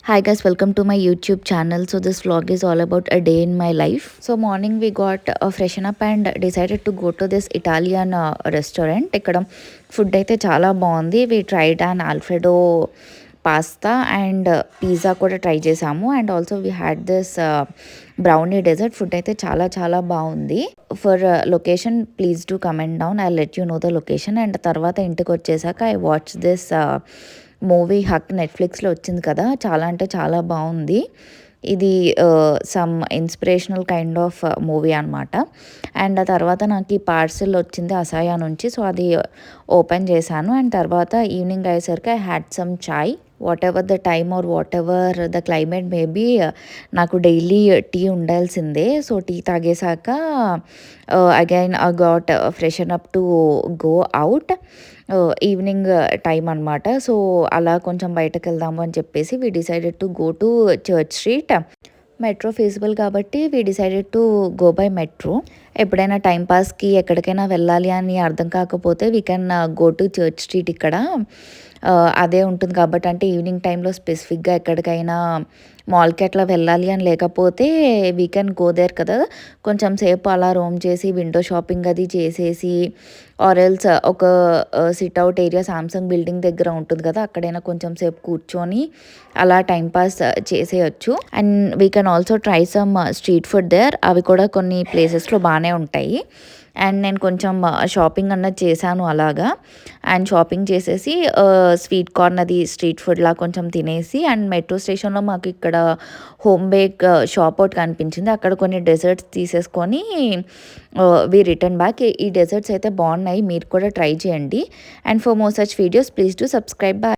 Hi guys, welcome to my YouTube channel. So this vlog is all about a day in my life. So morning we got a freshen up and decided to go to this Italian restaurant. ఇక్కడ food అయితే చాలా బాగుంది. We tried an Alfredo pasta and pizza కూడా try చేసాము. And also we had this brownie dessert. Food అయితే చాలా చాలా బాగుంది. For location please do comment down. I let you know the location. And తర్వాత ఇంటికి వచ్చేసాక ఐ వాచ్ దిస్ మూవీ హక్ నెట్ఫ్లిక్స్లో వచ్చింది కదా, చాలా అంటే చాలా బాగుంది. ఇది some inspirational kind of movie అనమాట. అండ్ ఆ తర్వాత నాకు ఈ పార్సిల్ వచ్చింది అసాయా నుంచి. సో అది ఓపెన్ చేశాను. అండ్ తర్వాత ఈవినింగ్ అయ్యేసరికి I had some chai. Whatever the time or whatever the climate maybe నాకు డైలీ టీ ఉండాల్సిందే. సో టీ తాగేశాక again I got freshen up to go out. Evening time అనమాట. సో అలా కొంచెం బయటకు వెళ్దాము అని చెప్పేసి we decided to go to Church Street. Metro feasible కాబట్టి we decided to go by metro. ఎప్పుడైనా టైంపాస్కి ఎక్కడికైనా వెళ్ళాలి అని అర్థం కాకపోతే we can go to Church street. ఇక్కడ అదే ఉంటుంది కాబట్టి, అంటే ఈవినింగ్ టైంలో స్పెసిఫిక్గా ఎక్కడికైనా మాల్కి అట్లా వెళ్ళాలి అని లేకపోతే వీ కెన్ గో దేర్ కదా. కొంచెం సేపు అలా రోమ్ చేసి విండో షాపింగ్ అది చేసేసి ఆర్ ఎల్స్ ఒక సిట్అవుట్ ఏరియా సామ్సంగ్ బిల్డింగ్ దగ్గర ఉంటుంది కదా, అక్కడైనా కొంచెం సేపు కూర్చొని అలా టైంపాస్ చేసేయచ్చు. And we can also try some street food there. అవి కూడా కొన్ని ప్లేసెస్లో బాగానే ఉంటాయి. అండ్ నేను కొంచెం షాపింగ్ అన్నది చేశాను అలాగా. అండ్ షాపింగ్ చేసేసి స్వీట్ కార్న్ అది స్ట్రీట్ ఫుడ్లా కొంచెం తినేసి, అండ్ మెట్రో స్టేషన్లో మాకు ఇక్కడ హోమ్ బేక్ షాప్ ఒకటి కనిపించింది. అక్కడ కొన్ని డెజర్ట్స్ తీసేసుకొని వి రిటర్న్ బ్యాక్. ఈ డెజర్ట్స్ అయితే బాగున్నాయి, మీరు కూడా ట్రై చేయండి. And for more such videos please do subscribe.